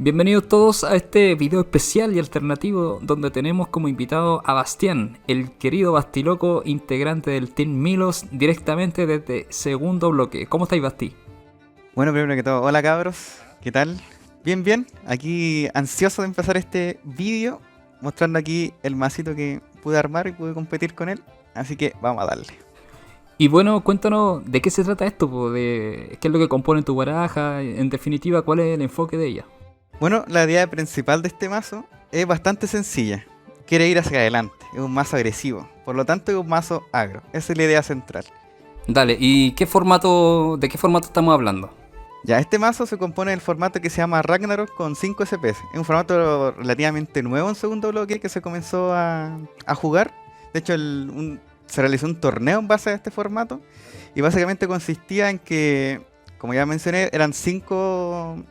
Bienvenidos todos a este video especial y alternativo donde tenemos como invitado a Bastián, el querido Bastiloco, integrante del Team Milos, directamente desde segundo bloque. ¿Cómo estáis, Basti? Bueno, primero que todo, hola cabros, ¿qué tal? Bien, bien, aquí ansioso de empezar este vídeo, mostrando aquí el masito que pude armar y pude competir con él, así que vamos a darle. Y bueno, cuéntanos de qué se trata esto, po, de qué es lo que compone tu baraja, en definitiva, cuál es el enfoque de ella. Bueno, la idea principal de este mazo es bastante sencilla, quiere ir hacia adelante, es un mazo agresivo, por lo tanto es un mazo agro, esa es la idea central. Dale, ¿y de qué formato estamos hablando? Ya, este mazo se compone del formato que se llama Ragnarok con 5 SPS. Es un formato relativamente nuevo en segundo bloque que se comenzó a jugar. De hecho, se realizó un torneo en base a este formato. Y básicamente consistía en que, como ya mencioné, eran 5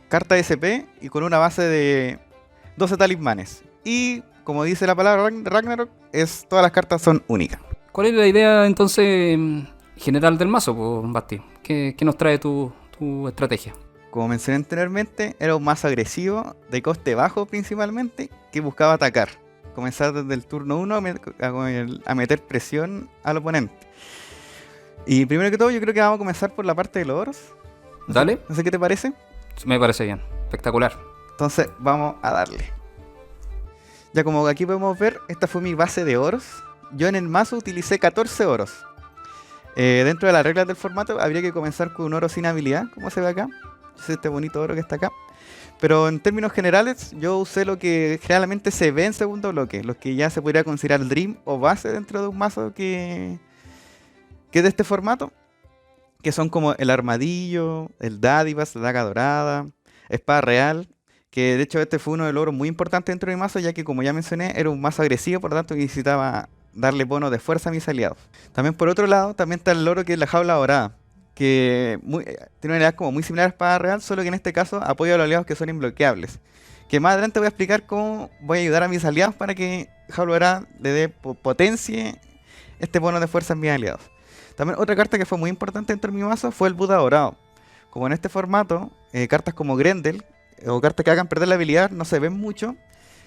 cartas SP y con una base de 12 talismanes. Y, como dice la palabra Ragnarok, todas las cartas son únicas. ¿Cuál es la idea entonces general del mazo, po, Basti? ¿Qué nos trae tu estrategia? Como mencioné anteriormente, era un mazo agresivo, de coste bajo principalmente, que buscaba atacar. Comenzar desde el turno 1 a meter presión al oponente. Y primero que todo, yo creo que vamos a comenzar por la parte de los oros. Dale. No sé qué te parece. Me parece bien, espectacular. Entonces, vamos a darle. Ya como aquí podemos ver, esta fue mi base de oros. Yo en el mazo utilicé 14 oros. Dentro de las reglas del formato habría que comenzar con un oro sin habilidad, como se ve acá. Es este bonito oro que está acá. Pero en términos generales, yo usé lo que generalmente se ve en segundo bloque, los que ya se podría considerar Dream o base dentro de un mazo que es de este formato, que son como el armadillo, el dádivas, la daga dorada, espada real, que de hecho este fue uno de los logros muy importantes dentro de mi mazo, ya que como ya mencioné, era un mazo agresivo, por lo tanto necesitaba darle bono de fuerza a mis aliados. También por otro lado, también está el loro que es la jaula dorada, que tiene una idea como muy similar a espada real, solo que en este caso apoya a los aliados que son imbloqueables. Que más adelante voy a explicar cómo voy a ayudar a mis aliados para que jaula dorada le dé potencie este bono de fuerza a mis aliados. También otra carta que fue muy importante dentro de mi mazo fue el Buda dorado. Como en este formato, cartas como Grendel o cartas que hagan perder la habilidad no se ven mucho,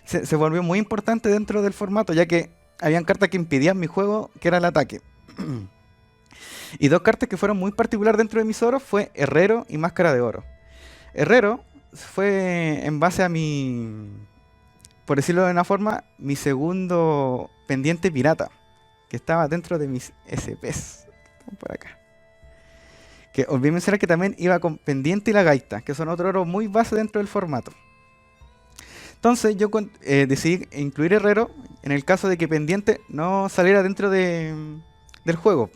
se volvió muy importante dentro del formato, ya que habían cartas que impidían mi juego, que era el ataque. Y dos cartas que fueron muy particulares dentro de mis oros fue Herrero y Máscara de Oro. Herrero fue en base a por decirlo de una forma, mi segundo pendiente pirata, que estaba dentro de mis SPs. Por acá. Que olvidé mencionar que también iba con pendiente y la gaita, que son otro oro muy base dentro del formato. Entonces yo decidí incluir Herrero en el caso de que pendiente no saliera dentro del juego,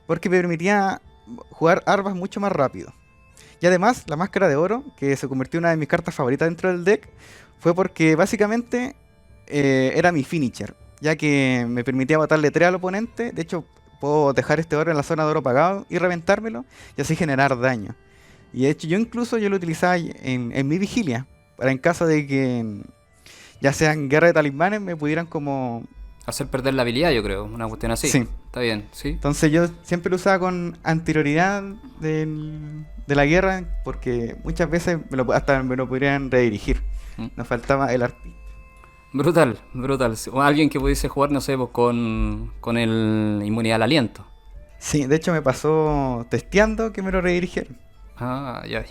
porque me permitía jugar armas mucho más rápido. Y además la máscara de oro, que se convirtió en una de mis cartas favoritas dentro del deck, fue porque básicamente era mi finisher, ya que me permitía matarle 3 al oponente. De hecho puedo dejar este oro en la zona de oro pagado y reventármelo y así generar daño. Y de hecho yo lo utilizaba en mi vigilia, para en caso de que ya sean guerra de talismanes me pudieran como hacer perder la habilidad, yo creo, una cuestión así. Sí. Está bien, sí. Entonces yo siempre lo usaba con anterioridad de la guerra, porque muchas veces hasta me lo podrían redirigir. Nos faltaba el arti. Brutal. O alguien que pudiese jugar, no sé, pues con el inmunidad al aliento. Sí, de hecho me pasó testeando que me lo redirigieron. Ah, ya.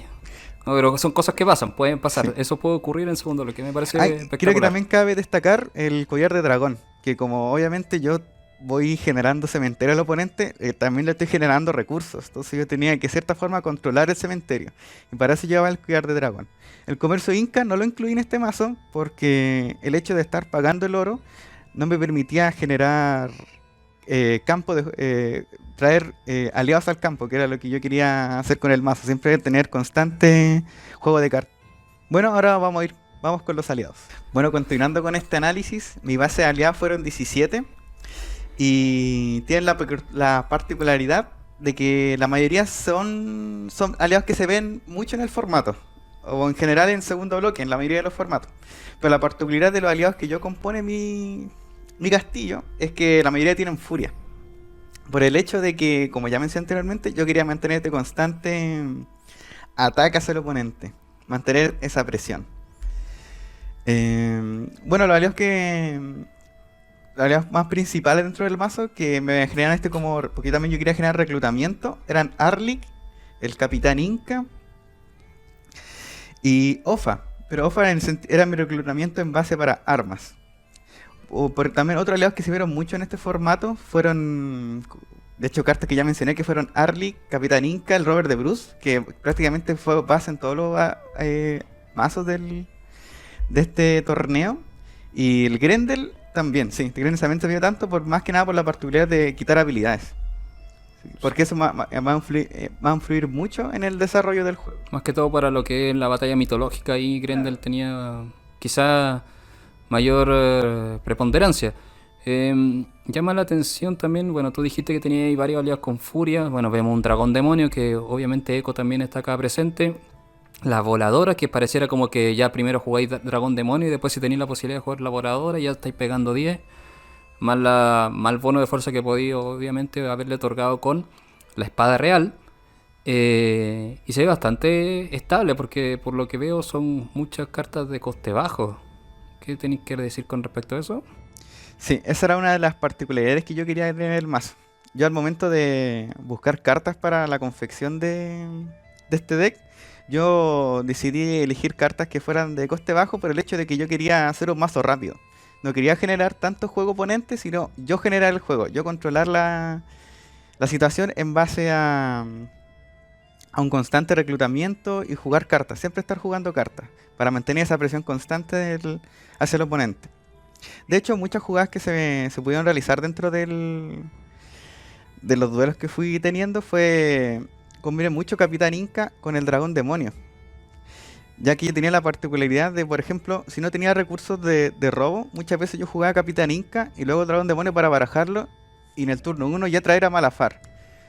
No, pero son cosas que pasan, pueden pasar. Sí. Eso puede ocurrir en segundo, lo que me parece espectacular. Creo que también cabe destacar el collar de dragón, que como obviamente yo voy generando cementerio al oponente, también le estoy generando recursos. Entonces yo tenía que de cierta forma controlar el cementerio. Y para eso llevaba el collar de dragón. El comercio Inca no lo incluí en este mazo porque el hecho de estar pagando el oro no me permitía generar traer aliados al campo, que era lo que yo quería hacer con el mazo. Siempre tener constante juego de cartas. Bueno, ahora vamos con los aliados. Bueno, continuando con este análisis, mi base de aliados fueron 17. Y tienen la particularidad de que la mayoría son aliados que se ven mucho en el formato, o en general en segundo bloque, en la mayoría de los formatos. Pero la particularidad de los aliados que yo compone mi castillo es que la mayoría tienen furia. Por el hecho de que, como ya mencioné anteriormente, yo quería mantener este constante ataque hacia el oponente. mantener esa presión. Bueno, los aliados más principales dentro del mazo que me generan como, porque también yo quería generar reclutamiento, eran Arlik, el Capitán Inca y Ofa. Pero Ofa era mi reclutamiento en base para armas. También otros aliados que se vieron mucho en este formato fueron, de hecho, cartas que ya mencioné, que fueron Arlik, Capitán Inca, el Robert de Bruce, que prácticamente fue base en todos los mazos de este torneo. Y el Grendel también, sí, el Grendel también se vio tanto, más que nada por la particularidad de quitar habilidades. Porque eso va a influir mucho en el desarrollo del juego. Más que todo para lo que es la batalla mitológica, y Grendel tenía quizá mayor preponderancia. Llama la atención también, bueno, tú dijiste que tenía varios aliados con furia. Bueno, vemos un dragón demonio, que obviamente Echo también está acá presente. La voladora, que pareciera como que ya primero jugáis dragón demonio y después si tenéis la posibilidad de jugar la voladora ya estáis pegando 10. Más el bono de fuerza que podía obviamente haberle otorgado con la espada real. Y se ve bastante estable, porque por lo que veo son muchas cartas de coste bajo. ¿Qué tenéis que decir con respecto a eso? Sí, esa era una de las particularidades que yo quería tener en el mazo. Yo al momento de buscar cartas para la confección de este deck, yo decidí elegir cartas que fueran de coste bajo por el hecho de que yo quería hacer un mazo rápido. No quería generar tanto juego oponente, sino yo generar el juego, yo controlar la situación en base a un constante reclutamiento y jugar cartas, siempre estar jugando cartas, para mantener esa presión constante hacia el oponente. De hecho, muchas jugadas que se pudieron realizar dentro de los duelos que fui teniendo fue combiné mucho Capitán Inca con el Dragón Demonio. Ya que yo tenía la particularidad de, por ejemplo, si no tenía recursos de robo, muchas veces yo jugaba Capitán Inca y luego Dragón Demonio para barajarlo y en el turno 1 ya traer a Malafar.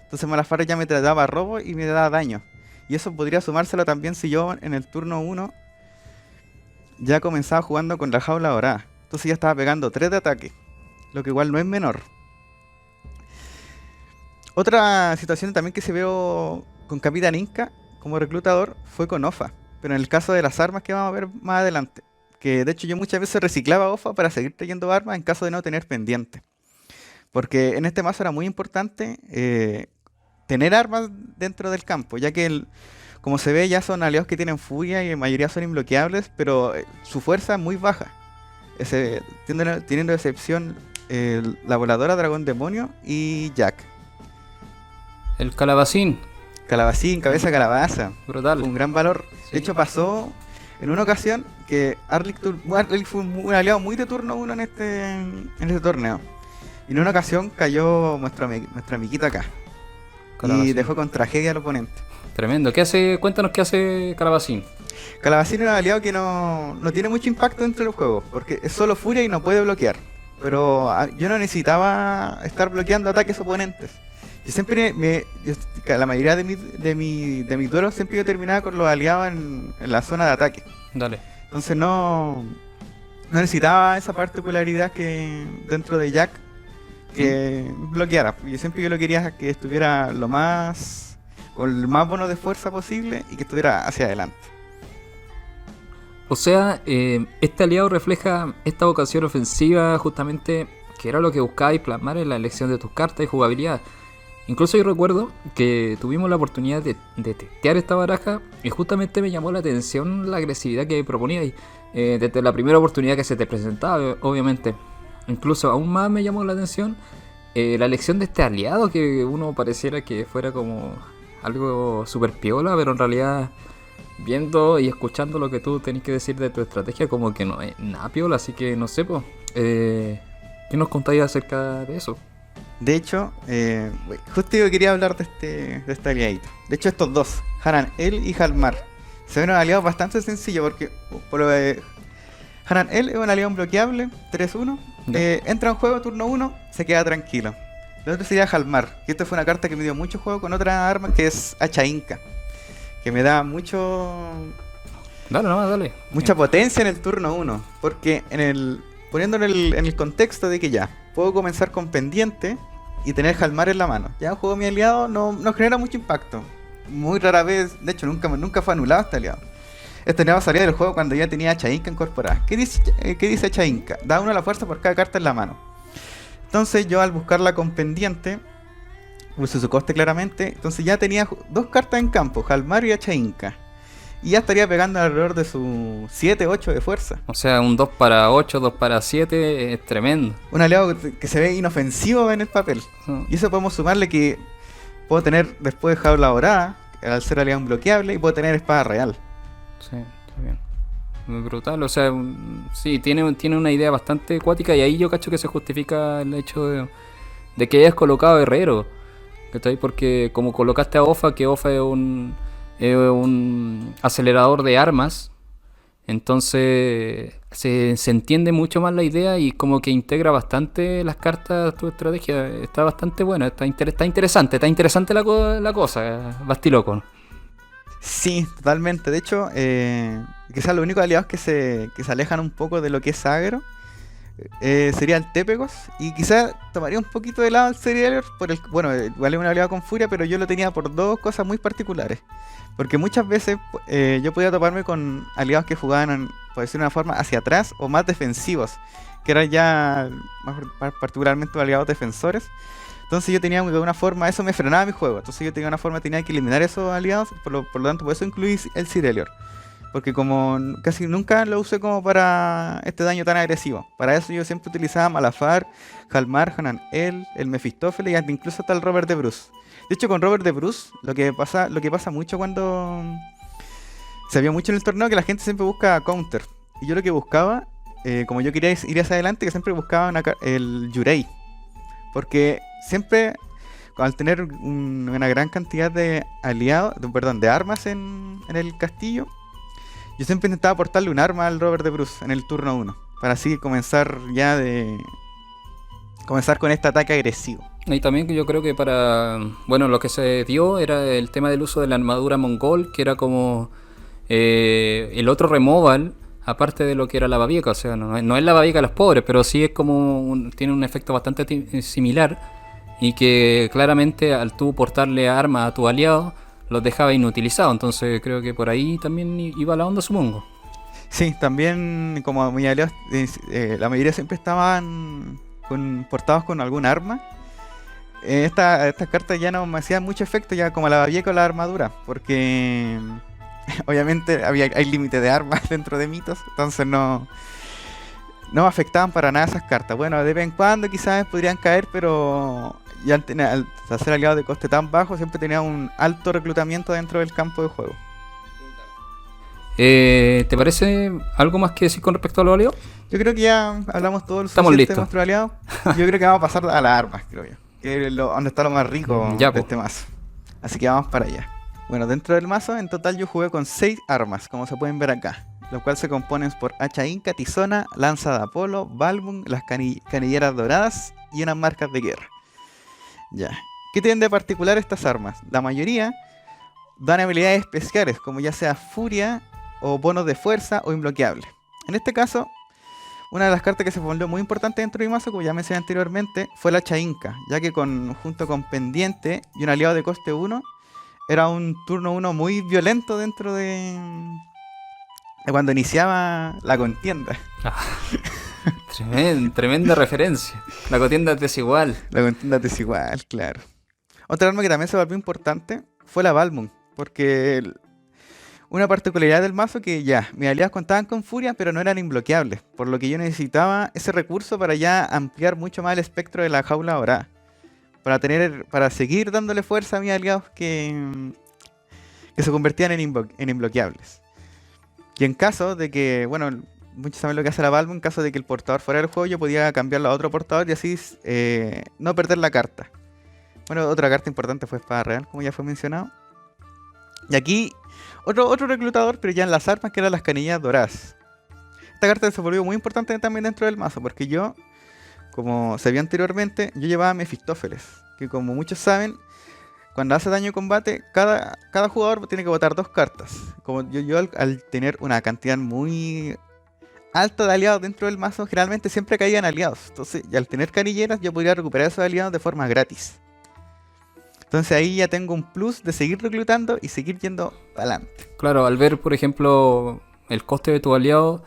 Entonces Malafar ya me daba robo y me daba daño. Y eso podría sumárselo también si yo en el turno 1 ya comenzaba jugando con la Jaula Dorada. Entonces ya estaba pegando 3 de ataque, lo que igual no es menor. Otra situación también que se veo con Capitán Inca como reclutador fue con Ofa. Pero en el caso de las armas que vamos a ver más adelante, que de hecho yo muchas veces reciclaba Ofa para seguir trayendo armas en caso de no tener pendiente. Porque en este mazo era muy importante tener armas dentro del campo, ya que como se ve ya son aliados que tienen furia y en mayoría son imbloqueables, pero su fuerza es muy baja. Teniendo excepción la voladora, Dragón Demonio y Jack. El calabacín. Calabacín, cabeza de calabaza. Brutal. Un gran valor. Sí. De hecho pasó en una ocasión que Arlik fue un aliado muy de turno 1 en este torneo. Y en una ocasión cayó nuestra amiguita acá. Calabacín. Y dejó con tragedia al oponente. Tremendo. Cuéntanos qué hace Calabacín. Calabacín es un aliado que no tiene mucho impacto dentro del juego, porque es solo furia y no puede bloquear. Pero yo no necesitaba estar bloqueando ataques oponentes. Yo siempre, la mayoría de mis duelos siempre yo terminaba con los aliados en la zona de ataque. Dale. Entonces no necesitaba esa particularidad que dentro de Jack que bloqueara. Yo lo quería que estuviera con el más bono de fuerza posible y que estuviera hacia adelante. O sea, este aliado refleja esta vocación ofensiva justamente, que era lo que buscabais plasmar en la elección de tus cartas y jugabilidad. Incluso yo recuerdo que tuvimos la oportunidad de testear esta baraja y justamente me llamó la atención la agresividad que proponíais desde la primera oportunidad que se te presentaba, obviamente. Incluso aún más me llamó la atención la elección de este aliado, que uno pareciera que fuera como algo super piola, pero en realidad viendo y escuchando lo que tú tenés que decir de tu estrategia, como que no es nada piola, así que no sé, ¿qué nos contáis acerca de eso? De hecho, justo yo quería hablar de este aliadito. De hecho, estos dos, Haran-El y Halmar, se ven un aliado bastante sencillo porque Haran-El es un aliado bloqueable, 3-1. Entra en juego turno 1, se queda tranquilo. El otro sería Halmar, que esta fue una carta que me dio mucho juego con otra arma que es Hacha Inca, que me da Dale. mucha potencia en el turno 1. Porque poniéndolo en el contexto de que ya puedo comenzar con pendiente y tener Halmar en la mano. Ya un juego mi aliado no genera mucho impacto. Muy rara vez, de hecho nunca fue anulado este aliado. Este nuevo salía del juego cuando ya tenía Chainka incorporada. ¿Qué dice Chainka? Da uno la fuerza por cada carta en la mano. Entonces yo al buscarla con pendiente, puse su coste claramente, entonces ya tenía dos cartas en campo, Jalmar y Chainka. Y ya estaría pegando alrededor de su 7, 8 de fuerza. O sea, un 2 para 8, 2 para 7 es tremendo. Un aliado que se ve inofensivo en el papel. Y eso podemos sumarle que puedo tener después Jaula Dorada, al ser aliado bloqueable, y puedo tener espada real. Sí, está bien. Muy brutal, o sea, sí, tiene una idea bastante acuática y ahí yo cacho que se justifica el hecho de que hayas colocado Herrero. ¿Cachai? Porque como colocaste a Ofa, que Ofa es un acelerador de armas, entonces se entiende mucho más la idea y como que integra bastante las cartas a tu estrategia. Está bastante buena, está interesante la cosa, Bastiloco. Sí, totalmente. De hecho, quizás los únicos aliados que se alejan un poco de lo que es agro sería el Tépegos. Y quizás tomaría un poquito de lado al Serialior. Bueno, igual es un aliado con furia, pero yo lo tenía por dos cosas muy particulares. Porque muchas veces yo podía toparme con aliados que jugaban, por decir de una forma, hacia atrás o más defensivos, que eran ya particularmente aliados defensores. Entonces yo tenía de alguna forma, eso me frenaba mi juego. Entonces yo tenía una forma, tenía que eliminar esos aliados. Por lo tanto, por eso incluí el Cirelior. Porque como casi nunca lo usé como para este daño tan agresivo. Para eso yo siempre utilizaba Malafar, Jalmar, Hanan-El, el Mefistófeles y incluso hasta el Robert de Bruce. De hecho, con Robert de Bruce, lo que pasa mucho cuando se vio mucho en el torneo, que la gente siempre busca counter. Y yo lo que buscaba, como yo quería ir hacia adelante, que siempre buscaba el Yurei. Porque siempre, al tener una gran cantidad de aliados, de armas en el castillo, yo siempre intentaba aportarle un arma al Robert de Bruce en el turno 1. Para así comenzar con este ataque agresivo. Y también yo creo que bueno, lo que se dio era el tema del uso de la armadura mongol, que era como el otro removal, aparte de lo que era la babieca. O sea, no es la babieca de los pobres, pero sí es como tiene un efecto bastante similar. Y que claramente al tú portarle armas a tu aliado, los dejaba inutilizados. Entonces creo que por ahí también iba la onda, supongo. Sí, también como mis aliados, la mayoría siempre estaban portados con algún arma. Estas cartas ya no me hacían mucho efecto, ya como la babieca o la armadura, porque obviamente hay límite de armas dentro de mitos, entonces no me afectaban para nada esas cartas. Bueno, de vez en cuando quizás podrían caer, pero ya al ser aliado de coste tan bajo, siempre tenía un alto reclutamiento dentro del campo de juego. ¿Te parece algo más que decir con respecto a los aliados? Yo creo que ya hablamos todo lo Estamos suficiente listos. de nuestro aliado. Yo creo que vamos a pasar a las armas, creo yo. Que es donde está lo más rico Ya, de este mazo. Así que vamos para allá. Bueno, dentro del mazo, en total yo jugué con 6 armas, como se pueden ver acá. Los cuales se componen por hacha inca, tizona, lanza de Apolo, Balbum, las canilleras doradas y unas marcas de guerra. Ya. ¿Qué tienen de particular estas armas? La mayoría dan habilidades especiales, como ya sea furia o bonos de fuerza o imbloqueable. En este caso, una de las cartas que se volvió muy importante dentro de mi mazo, como ya mencioné anteriormente, fue la hacha inca, ya que junto con pendiente y un aliado de coste 1, era un turno 1 muy violento dentro de cuando iniciaba la contienda. Tremenda referencia. La contienda es desigual. La contienda es desigual, claro. Otra arma que también se volvió importante fue la Balmung, porque una particularidad del mazo que ya, mis aliados contaban con furia, pero no eran imbloqueables, por lo que yo necesitaba ese recurso para ya ampliar mucho más el espectro de la jaula dorada, para seguir dándole fuerza a mis aliados que se convertían en imbloqueables. Y en caso de que, bueno, muchos saben lo que hace la Balmung, en caso de que el portador fuera del juego, yo podía cambiarlo a otro portador y así no perder la carta. Bueno, otra carta importante fue espada real, como ya fue mencionado. Y aquí, otro reclutador, pero ya en las armas, que eran las canillas doradas. Esta carta se volvió muy importante también dentro del mazo, porque yo, como se vio anteriormente, yo llevaba Mefistófeles, que como muchos saben, cuando hace daño de combate, cada jugador tiene que botar 2 cartas. Como yo al tener una cantidad muy alta de aliados dentro del mazo, generalmente siempre caían aliados. Entonces, y al tener canilleras, yo podría recuperar esos aliados de forma gratis. Entonces ahí ya tengo un plus de seguir reclutando y seguir yendo adelante. Claro, al ver, por ejemplo, el coste de tu aliado,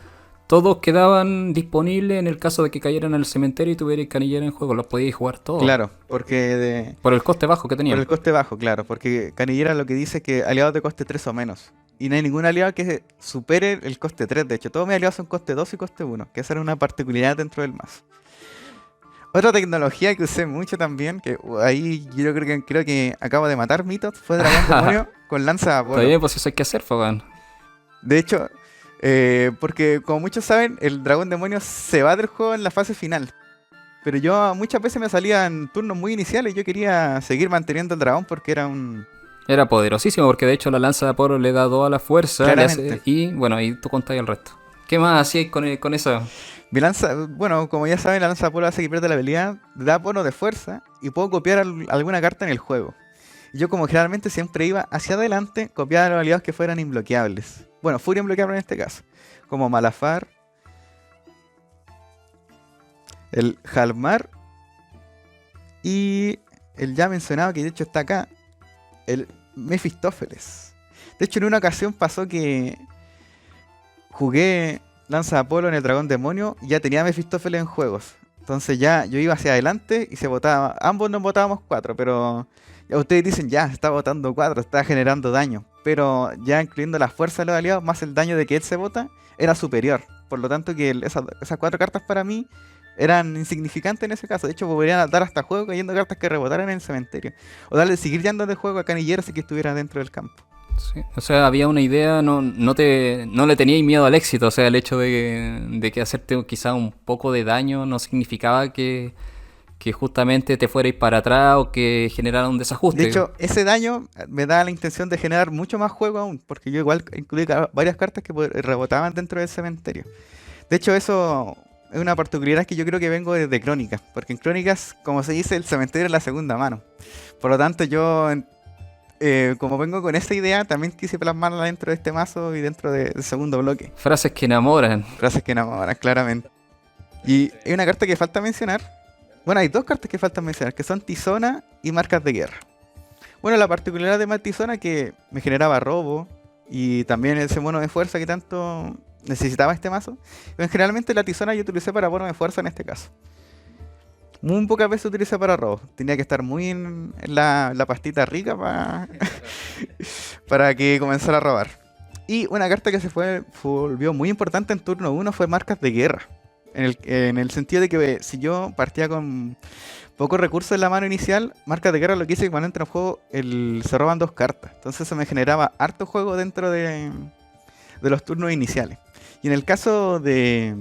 todos quedaban disponibles en el caso de que cayeran en el cementerio y tuvierais canillera en juego. Los podíais jugar todos. Claro, porque Por el coste bajo que por tenían. el coste bajo, claro, porque Canillera lo que dice es que aliados de coste 3 o menos. Y no hay ningún aliado que supere el coste 3. De hecho, todos mis aliados son coste 2 y coste 1, que esa era una particularidad dentro del mazo. Otra tecnología que usé mucho también, que ahí yo creo que acabo de matar mitos, fue Dragón Demonio con Lanza de Está Apolo. bien, pues eso hay que hacer, Fogan. De hecho, porque como muchos saben, el Dragón Demonio se va del juego en la fase final. Pero yo muchas veces me salía en turnos muy iniciales y yo quería seguir manteniendo el dragón porque era un... Era poderosísimo porque de hecho la lanza de Apolo le da toda la fuerza Claramente. y bueno, ahí tú contáis el resto. ¿Qué más hacíais con eso? Mi lanza, bueno, como ya saben, la lanza de Apolo hace que pierda la habilidad, da bono de fuerza y puedo copiar alguna carta en el juego. Y yo como generalmente siempre iba hacia adelante, copiaba a los aliados que fueran imbloqueables. Bueno, furia imbloqueable en este caso. Como Malafar, el Jalmar y el ya mencionado, que de hecho está acá, el Mefistófeles. De hecho, en una ocasión pasó que jugué Lanza de Apolo en el Dragón Demonio y ya tenía a Mefistófeles en juegos. Entonces ya yo iba hacia adelante y se votaba. Ambos nos votábamos 4, pero ya ustedes dicen, ya, está votando 4, está generando daño. Pero ya incluyendo la fuerza de los aliados más el daño de que él se vota, era superior. Por lo tanto que esas 4 cartas para mí eran insignificantes en ese caso. De hecho, podrían dar hasta juego cayendo cartas que rebotaran en el cementerio. O darle seguir yendo de juego a Canillero si que estuviera dentro del campo. Sí, o sea, había una idea, no le teníais miedo al éxito, o sea, el hecho de que hacerte quizá un poco de daño no significaba que justamente te fuerais para atrás o que generara un desajuste. De hecho, ese daño me da la intención de generar mucho más juego aún, porque yo igual incluí varias cartas que rebotaban dentro del cementerio. De hecho, eso es una particularidad que yo creo que vengo desde Crónicas, porque en Crónicas, como se dice, el cementerio es la segunda mano. Por lo tanto, yo, como vengo con esa idea, también quise plasmarla dentro de este mazo y dentro del segundo bloque. Frases que enamoran. Frases que enamoran, claramente. Y hay una carta que falta mencionar. Bueno, hay 2 cartas que faltan mencionar, que son Tizona y Marcas de Guerra. Bueno, la particularidad de Tizona que me generaba robo y también ese mono de fuerza que tanto necesitaba este mazo. Pero generalmente la Tizona yo utilicé para bono de fuerza en este caso. Muy pocas veces utilicé para robo. Tenía que estar muy en la pastita rica para que comenzara a robar. Y una carta que se volvió muy importante en turno 1 fue Marcas de Guerra. En el sentido de que si yo partía con pocos recursos en la mano inicial, Marcas de Guerra lo que hice que cuando entra en juego se roban 2 cartas. Entonces eso me generaba harto juego dentro de los turnos iniciales. Y en el caso de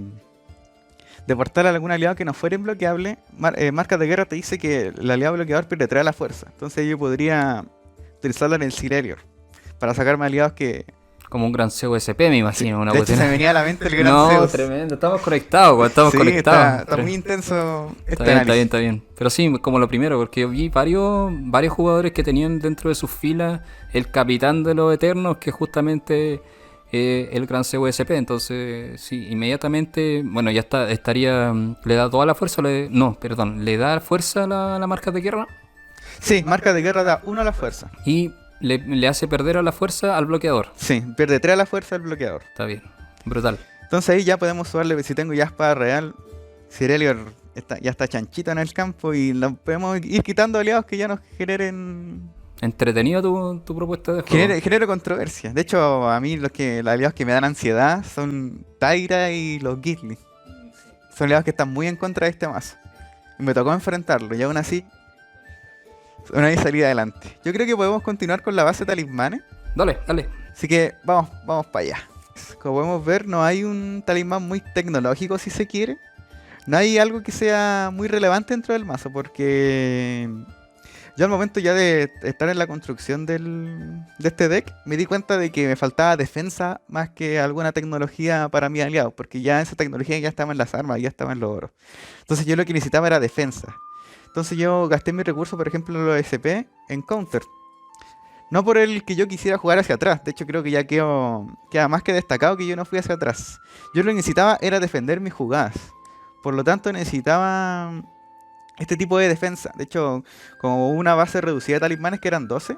portar a algún aliado que no fuera imbloqueable, Marcas de Guerra te dice que el aliado bloqueador pierde 3 a la fuerza. Entonces yo podría utilizarlo en el Sirelior para sacarme aliados que... Como un gran CUSP, me imagino. Una de hecho, se cuestión. me venía a la mente el gran No, Zeus. tremendo. Estamos conectados, güey, estamos Sí, conectados. está muy intenso este Está bien, está bien, análisis. está bien. Pero sí, como lo primero, porque yo vi varios jugadores que tenían dentro de sus filas el capitán de los Eternos, que justamente el gran CUSP. Entonces, sí, inmediatamente, bueno, ya estaría, le da toda la fuerza, no, perdón, le da fuerza a la marca de guerra Sí, Marcas de Guerra da 1 a la fuerza. y le hace perder a la fuerza al bloqueador. Sí, pierde 3 a la fuerza el bloqueador. Está bien, brutal. Entonces ahí ya podemos subarle, si tengo ya espada real, Sirelior ya está chanchito en el campo y podemos ir quitando aliados que ya nos generen... Entretenido tu propuesta de juego. Genero controversia. De hecho, a mí los aliados que me dan ansiedad son Tyra y los Gitli. Son aliados que están muy en contra de este mazo. Y me tocó enfrentarlo y aún así salí adelante. Yo creo que podemos continuar con la base de talismanes. Dale, dale. Así que vamos para allá. Como podemos ver, no hay un talismán muy tecnológico si se quiere. No hay algo que sea muy relevante dentro del mazo porque yo al momento ya de estar en la construcción de este deck me di cuenta de que me faltaba defensa más que alguna tecnología para mis aliados, porque ya esa tecnología ya estaba en las armas, ya estaba en los oros. Entonces yo lo que necesitaba era defensa. Entonces yo gasté mi recurso, por ejemplo, en los SP, en counter. No por el que yo quisiera jugar hacia atrás. De hecho, creo que ya queda más que destacado que yo no fui hacia atrás. Yo lo que necesitaba era defender mis jugadas. Por lo tanto, necesitaba este tipo de defensa. De hecho, como una base reducida de talismanes que eran 12,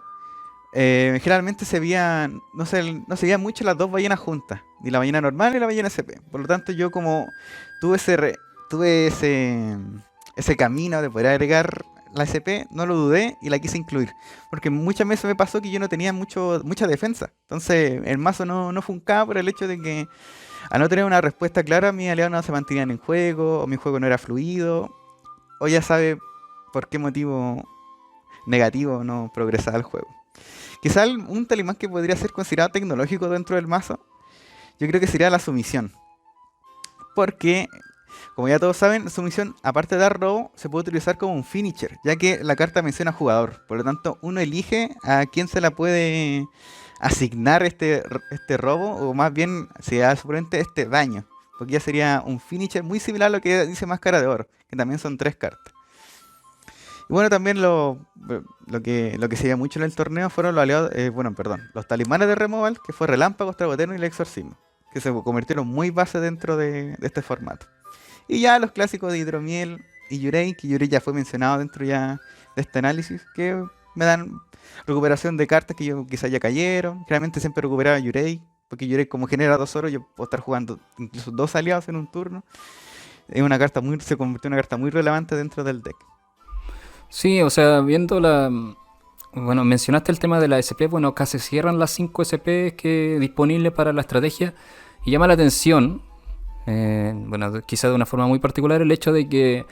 generalmente se veían, no se veían mucho las dos ballenas juntas, ni la ballena normal ni la ballena SP. Por lo tanto, yo como tuve ese, re- tuve ese camino de poder agregar la SP, no lo dudé y la quise incluir. Porque muchas veces me pasó que yo no tenía mucha defensa. Entonces el mazo no funcaba por el hecho de que al no tener una respuesta clara, mis aliados no se mantenían en juego, o mi juego no era fluido, o ya sabe por qué motivo negativo no progresaba el juego. Quizá un talismán que podría ser considerado tecnológico dentro del mazo, yo creo que sería la sumisión. Porque, como ya todos saben, sumisión, aparte de dar robo, se puede utilizar como un finisher, ya que la carta menciona jugador. Por lo tanto, uno elige a quién se la puede asignar este robo, o más bien, si da a su oponente, este daño. Porque ya sería un finisher muy similar a lo que dice Máscara de Oro, que también son 3 cartas. Y bueno, también lo que se veía mucho en el torneo fueron los aliados, los talismanes de removal, que fue Relámpago, Trago Eterno y el Exorcismo, que se convirtieron muy base dentro de este formato. Y ya los clásicos de Hidromiel y Yurei, que Yurei ya fue mencionado dentro ya de este análisis, que me dan recuperación de cartas que yo quizá ya cayeron. Realmente siempre recuperaba Yurei, porque Yurei como genera 2 oros, yo puedo estar jugando incluso 2 aliados en un turno. Se convirtió en una carta muy relevante dentro del deck. Sí, o sea, viendo la... Bueno, mencionaste el tema de la SP, bueno, casi cierran las 5 SP que disponibles para la estrategia y llama la atención, bueno, quizá de una forma muy particular, el hecho de que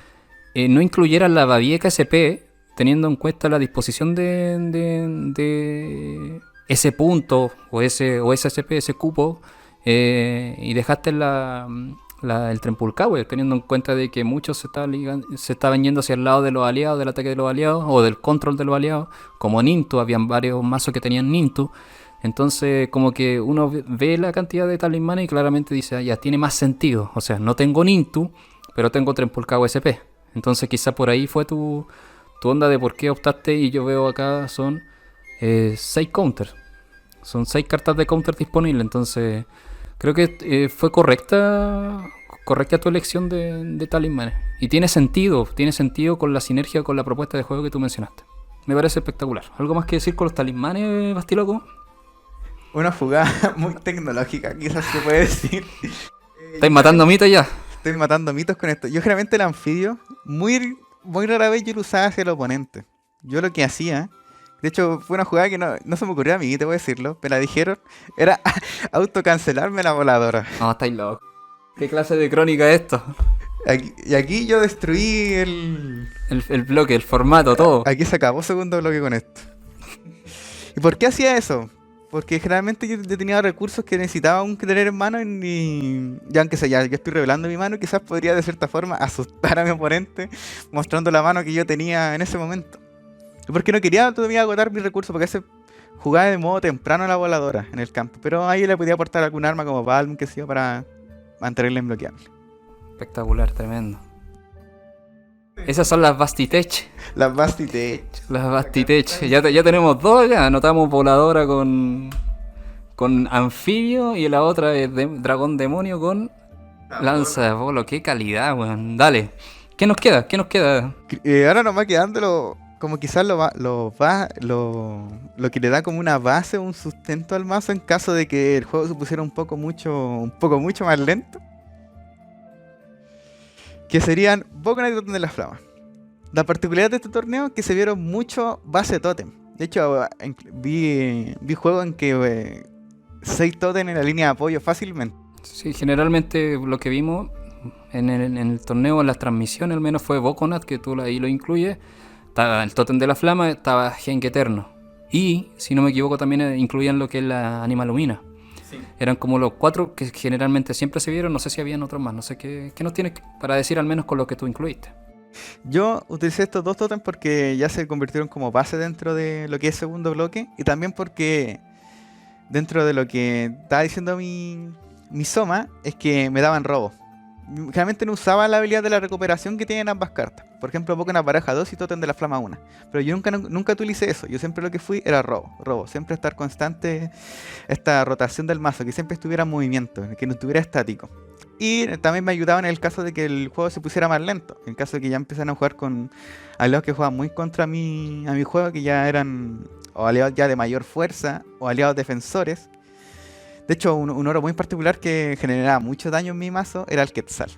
no incluyeran la Babieca SP, teniendo en cuenta la disposición de ese punto o ese SP, ese cupo, y dejaste el Trempulcahue, teniendo en cuenta de que muchos se estaban yendo hacia el lado de los aliados, del ataque de los aliados o del control de los aliados, como Nintu, habían varios mazos que tenían Nintu. Entonces como que uno ve la cantidad de talismanes y claramente dice, ya tiene más sentido, o sea, no tengo Nintu, pero tengo Trempulcahue SP. Entonces quizá por ahí fue tu onda de por qué optaste, y yo veo acá son 6 counters, son 6 cartas de counter disponibles. Entonces creo que fue correcta tu elección de talismanes. Y tiene sentido con la sinergia, con la propuesta de juego que tú mencionaste. Me parece espectacular. ¿Algo más que decir con los talismanes, Bastiloco? Una jugada muy tecnológica, quizás se puede decir. ¿Estáis matando mitos ya? Estoy matando mitos con esto. Yo generalmente el anfibio, muy rara vez yo lo usaba hacia el oponente. Yo lo que hacía, de hecho fue una jugada que no se me ocurrió a mí, te voy a decirlo, me la dijeron, era autocancelarme la voladora. No, estáis locos. ¿Qué clase de crónica es esto? Y aquí yo destruí El bloque, el formato, todo. Aquí se acabó segundo bloque con esto. ¿Y por qué hacía eso? Porque generalmente yo tenía recursos que necesitaba aún tener en mano y ya aunque sea, ya yo estoy revelando mi mano, quizás podría de cierta forma asustar a mi oponente mostrando la mano que yo tenía en ese momento. Porque no quería todavía agotar mis recursos, porque ese jugaba de modo temprano a la voladora en el campo. Pero ahí le podía aportar algún arma como Balm, que sea, para mantenerla imbloqueable. Espectacular, tremendo. Esas son las Bastitech. Las Bastitech. Las Bastitech. Ya tenemos 2 acá. Anotamos voladora con anfibio y la otra es dragón demonio con lanza de bolo. Qué calidad, weón. Dale. ¿Qué nos queda? Ahora nos va quedando como quizás lo que le da como una base o un sustento al mazo en caso de que el juego se pusiera un poco mucho más lento. Que serían Boku y Totem de la Flama. La particularidad de este torneo es que se vieron mucho base totem. De hecho, vi juegos en que 6 totem en la línea de apoyo fácilmente. Sí, generalmente lo que vimos en el torneo, en las transmisiones al menos, fue Bokonat, que tú ahí lo incluyes. Estaba el Totem de la Flama, estaba Genki Eterno. Y, si no me equivoco, también incluían lo que es la Anima Lumina. Sí. Eran como los 4 que generalmente siempre se vieron. No sé si habían otros más. No sé qué nos tienes para decir al menos con lo que tú incluiste. Yo utilicé estos 2 totems porque ya se convirtieron como base dentro de lo que es segundo bloque. Y también porque dentro de lo que estaba diciendo mi Soma es que me daban robo. Generalmente no usaba la habilidad de la recuperación que tienen ambas cartas. Por ejemplo, Boku una pareja 2 y Totem de la Flama 1. Pero yo nunca utilicé eso. Yo siempre lo que fui era robo. Siempre estar constante esta rotación del mazo, que siempre estuviera en movimiento, que no estuviera estático. Y también me ayudaban en el caso de que el juego se pusiera más lento. En caso de que ya empezaran a jugar con aliados que jugaban muy contra a mi juego, que ya eran o aliados ya de mayor fuerza o aliados defensores. De hecho, un oro muy particular que generaba mucho daño en mi mazo era el Quetzal.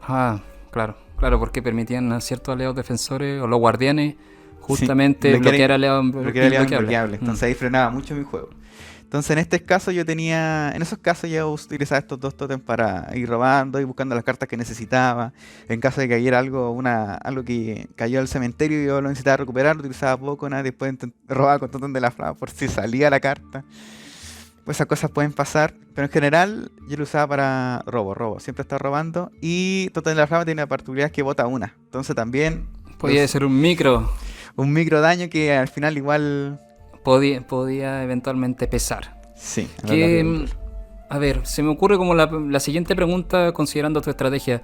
Ah, claro, claro, porque permitían a ciertos aliados defensores o los guardianes justamente Sí, bloquear aliados bloquear aliados imbloqueables. imbloqueables. Entonces ahí frenaba mucho mi juego. Entonces en este caso en esos casos yo utilizaba estos dos totems para ir robando y buscando las cartas que necesitaba. En caso de que cayera algo que cayó al cementerio y yo lo necesitaba recuperar, lo utilizaba poco, nada, después robaba con totem de la flama por si salía la carta. Pues esas cosas pueden pasar, pero en general yo lo usaba para robo, siempre estaba robando. Y totem de la flama tiene la particularidad que bota una. Entonces también Podía ser un micro, daño que al final igual... podía eventualmente pesar. Sí, Que, a ver, se me ocurre como la siguiente pregunta considerando tu estrategia.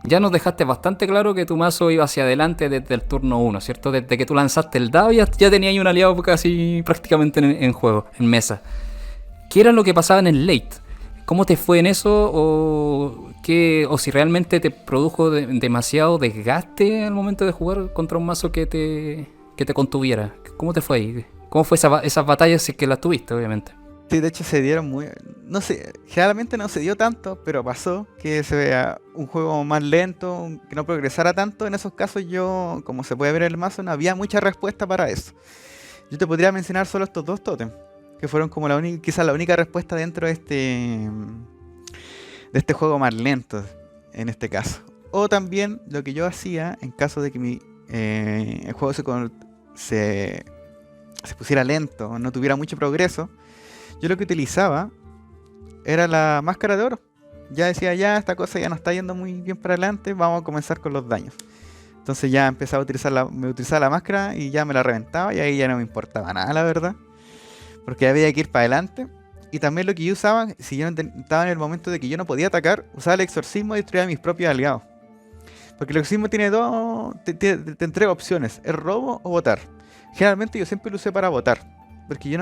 Ya nos dejaste bastante claro que tu mazo iba hacia adelante desde el turno 1, ¿cierto? Desde que tú lanzaste el dado ya tenías ahí un aliado casi prácticamente en juego, en mesa. ¿Qué era lo que pasaba en el late? ¿Cómo te fue en eso? ¿O si realmente te produjo demasiado desgaste al momento de jugar contra un mazo que te contuviera? ¿Cómo te fue ahí? ¿Cómo fue esas batallas si es que las tuviste, obviamente? Sí, de hecho se dieron muy... No sé, generalmente no se dio tanto, pero pasó que se vea un juego más lento, que no progresara tanto. En esos casos yo, como se puede ver en el mazo, no había mucha respuesta para eso. Yo te podría mencionar solo estos dos tótems, que fueron como quizás la única respuesta dentro de este juego más lento, en este caso. O también lo que yo hacía en caso de que el juego se pusiera lento, no tuviera mucho progreso. Yo lo que utilizaba era la máscara de oro. Ya decía, ya esta cosa ya no está yendo muy bien para adelante, vamos a comenzar con los daños. Entonces ya empezaba a utilizar la máscara y ya me la reventaba y ahí ya no me importaba nada, la verdad. Porque había que ir para adelante. Y también lo que yo usaba, si yo estaba en el momento de que yo no podía atacar, usaba el exorcismo y destruía a mis propios aliados. Porque el exorcismo tiene te entrega opciones, es robo o votar. Generalmente yo siempre lo usé para votar. Porque yo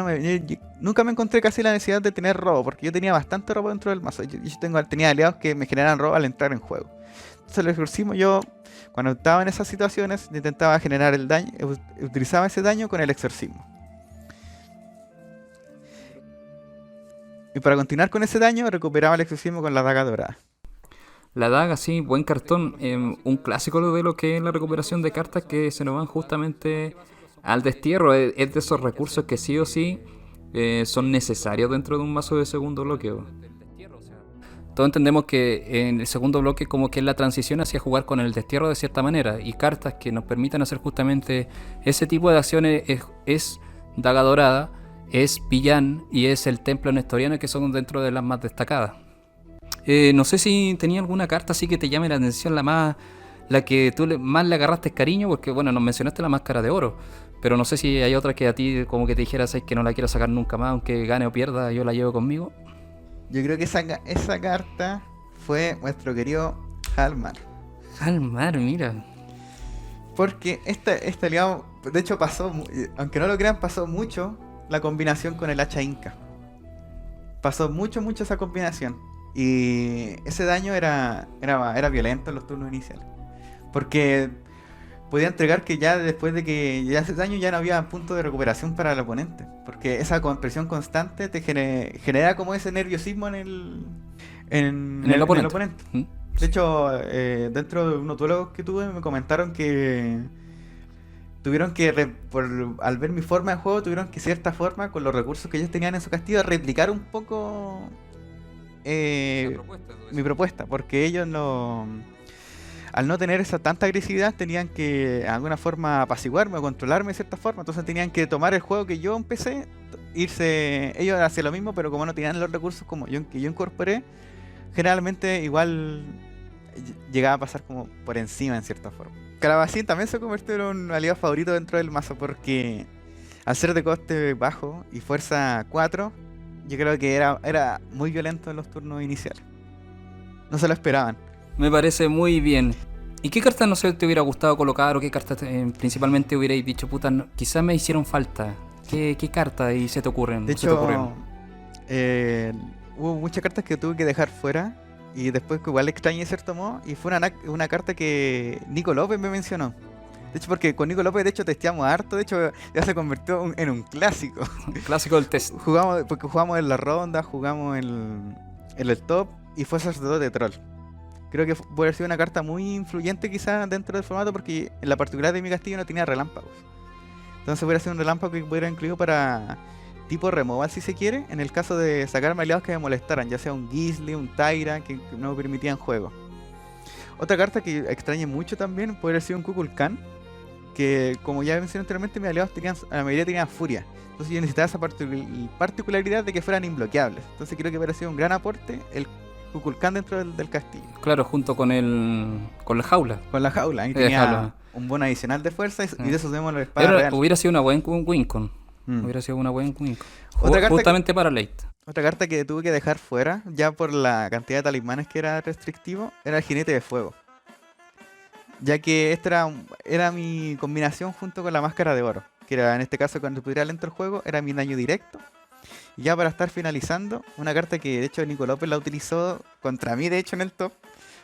nunca me encontré casi la necesidad de tener robo, porque yo tenía bastante robo dentro del mazo. Yo tenía aliados que me generaban robo al entrar en juego. Entonces el exorcismo cuando estaba en esas situaciones, intentaba generar el daño, utilizaba ese daño con el exorcismo. Y para continuar con ese daño, recuperaba el exorcismo con la daga dorada. La daga, sí, buen cartón. Un clásico de lo que es la recuperación de cartas que se nos van justamente al destierro. Es de esos recursos que sí o sí son necesarios dentro de un mazo de segundo bloqueo. Todos entendemos que en el segundo bloque como que es la transición hacia jugar con el destierro de cierta manera. Y cartas que nos permitan hacer justamente ese tipo de acciones es daga dorada, es Pillán y es el templo nestoriano, que son dentro de las más destacadas. No sé si tenía alguna carta así que te llame la atención, la que tú más le agarraste cariño, porque bueno, nos mencionaste la máscara de oro, pero no sé si hay otra que a ti como que te dijeras que no la quiero sacar nunca más, aunque gane o pierda, yo la llevo conmigo. Yo creo que esa carta fue nuestro querido Halmar. Halmar, mira. Porque este aliado, de hecho aunque no lo crean, pasó mucho la combinación con el hacha inca. Pasó mucho esa combinación. Y ese daño era violento en los turnos iniciales. Porque podía entregar que ya después de que ya hace daño ya no había punto de recuperación para el oponente. Porque esa compresión constante te genera como ese nerviosismo en el oponente. ¿Mm? De hecho, dentro de unos duelos que tuve me comentaron que tuvieron que, al ver mi forma de juego, tuvieron que cierta forma, con los recursos que ellos tenían en su castillo, replicar un poco mi propuesta, porque ellos al no tener esa tanta agresividad tenían que de alguna forma apaciguarme o controlarme de cierta forma, entonces tenían que tomar el juego que yo empecé, irse ellos hacia lo mismo, pero como no tenían los recursos que yo incorporé, generalmente igual llegaba a pasar como por encima en cierta forma. Calabacín también se convirtió en un aliado favorito dentro del mazo porque al ser de coste bajo y fuerza 4, yo creo que era muy violento en los turnos iniciales. No se lo esperaban. Me parece muy bien. ¿Y qué cartas no sé te hubiera gustado colocar o qué cartas principalmente hubierais dicho, puta, quizás me hicieron falta? ¿Qué cartas ahí se te ocurren? De hecho, hubo muchas cartas que tuve que dejar fuera. Y después que igual extrañé cierto modo. Y fue una carta que Nico López me mencionó. De hecho, porque con Nico López, de hecho, testeamos harto. De hecho, ya se convirtió en un clásico. Un clásico del test. Porque jugamos en la ronda, jugamos en el top. Y fue Sacerdote Troll. Creo que puede haber sido una carta muy influyente quizás dentro del formato. Porque en la particularidad de mi castillo no tenía relámpagos. Entonces hubiera sido un relámpago que hubiera incluido para tipo removal si se quiere, en el caso de sacarme aliados que me molestaran, ya sea un Gisli, un Tyra, que no me permitían juego. Otra carta que extrañé mucho también puede haber sido un Kukulkan, que como ya mencioné anteriormente, mis aliados la mayoría tenían furia. Entonces yo necesitaba esa particularidad de que fueran imbloqueables. Entonces creo que hubiera sido un gran aporte el Kukulkan dentro del castillo. Claro, junto con la jaula. Con la jaula, ahí tenía un bono adicional de fuerza y de eso tenemos la espada real. Hubiera sido una buena Wincon. Hubiera sido una buena Wincon. Justamente para late. Otra carta que tuve que dejar fuera, ya por la cantidad de talismanes que era restrictivo, era el Jinete de Fuego. Ya que esta era mi combinación junto con la Máscara de Oro. Que era, en este caso, cuando pudiera lento el juego, era mi daño directo. Y ya para estar finalizando, una carta que de hecho Nico López la utilizó contra mí, de hecho, en el top,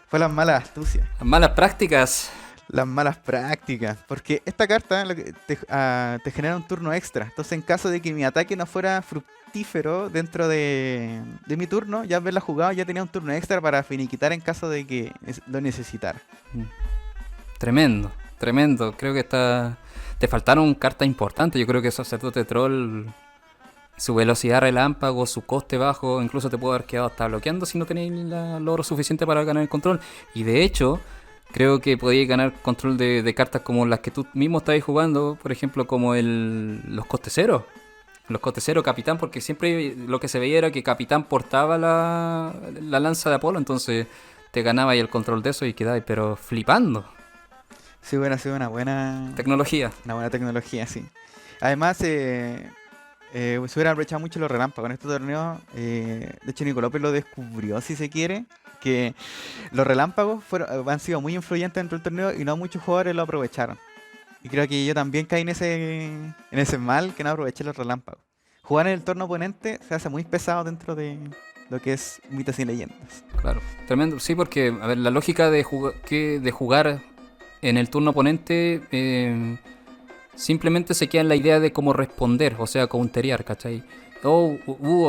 fue las Malas Astucias. Las malas prácticas. Las malas prácticas, porque esta carta te genera un turno extra. Entonces, en caso de que mi ataque no fuera fructífero dentro de mi turno, ya haberla jugado, ya tenía un turno extra para finiquitar en caso de que lo necesitara. Tremendo, tremendo. Creo que te faltaron cartas importantes. Yo creo que Sacerdote Troll, su velocidad relámpago, su coste bajo, incluso te puede haber quedado hasta bloqueando si no tenéis el oro suficiente para ganar el control. Y de hecho, creo que podíais ganar control de cartas como las que tú mismo estabas jugando, por ejemplo, como los coste cero. Los coste cero Capitán, porque siempre lo que se veía era que Capitán portaba la lanza de Apolo, entonces te ganaba ahí el control de eso y quedabas pero flipando. Sí, hubiera sido una buena tecnología. Una buena tecnología, sí. Además, se hubieran aprovechado mucho los relámpagos en este torneo. De hecho, Nico López lo descubrió, si se quiere, que los relámpagos han sido muy influyentes dentro del torneo y no muchos jugadores lo aprovecharon. Y creo que yo también caí en ese mal que no aproveché los relámpagos. Jugar en el torneo oponente se hace muy pesado dentro de lo que es mitos y leyendas. Claro, tremendo. Sí, porque a ver, la lógica de jugar en el turno oponente simplemente se queda en la idea de cómo responder, o sea, counterear, ¿cachai? O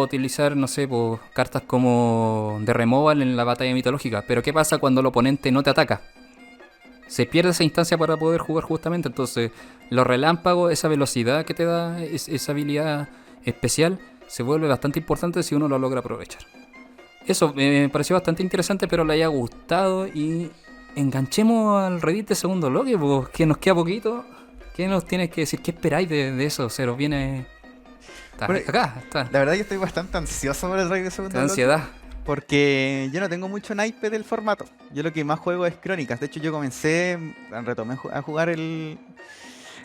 utilizar, no sé, pues, cartas como de removal en la batalla mitológica. Pero ¿qué pasa cuando el oponente no te ataca? Se pierde esa instancia para poder jugar justamente. Entonces, los relámpagos, esa velocidad que te da, esa habilidad especial, se vuelve bastante importante si uno lo logra aprovechar. Eso me pareció bastante interesante, pero le haya gustado. Y enganchemos al Reddit de segundo bloque, pues, que nos queda poquito. ¿Qué nos tienes que decir? ¿Qué esperáis de eso? Se nos viene... Acá está. La verdad yo estoy bastante ansioso por el Reddit de segundo bloque. Ansiedad. Porque yo no tengo mucho naipe del formato. Yo lo que más juego es Crónicas. De hecho, yo retomé a jugar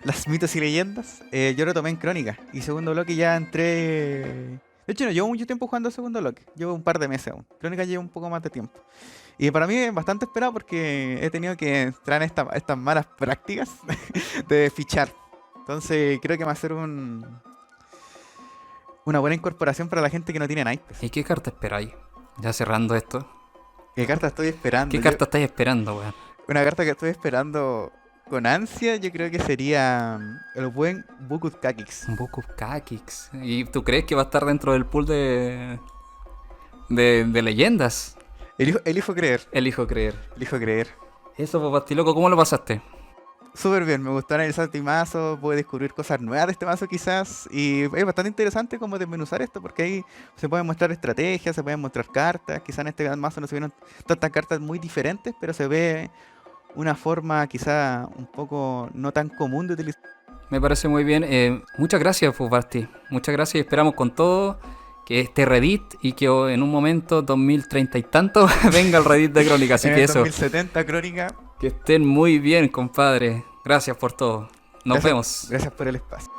las mitos y leyendas. Yo retomé en Crónicas. Y segundo bloque ya entré... De hecho, no llevo mucho tiempo jugando segundo bloque. Llevo un par de meses aún. Crónicas lleva un poco más de tiempo. Y para mí es bastante esperado porque he tenido que entrar en estas malas prácticas de fichar. Entonces creo que va a ser una buena incorporación para la gente que no tiene naipes. ¿Y qué carta esperáis? Ya cerrando esto. ¿Qué carta estoy esperando? ¿Qué carta estáis esperando, weón? Una carta que estoy esperando con ansia, yo creo que sería el buen Bukut Kakix. Bukut Kakix. ¿Y tú crees que va a estar dentro del pool de leyendas? Elijo creer. Elijo creer. Eso, pues, Bastiloco, ¿cómo lo pasaste? Súper bien, me gustó analizar este mazo, pude descubrir cosas nuevas de este mazo quizás, y es bastante interesante cómo desmenuzar esto, porque ahí se pueden mostrar estrategias, se pueden mostrar cartas, quizás en este mazo no se vieron tantas cartas muy diferentes, pero se ve una forma quizá un poco no tan común de utilizar. Me parece muy bien, muchas gracias, pues, Basti, muchas gracias y esperamos con todo que este Reddit y que en un momento 2030 y tanto venga el Reddit de Crónica, así que eso. 2070 Crónica. Que estén muy bien, compadre. Gracias por todo. Nos vemos. Gracias por el espacio.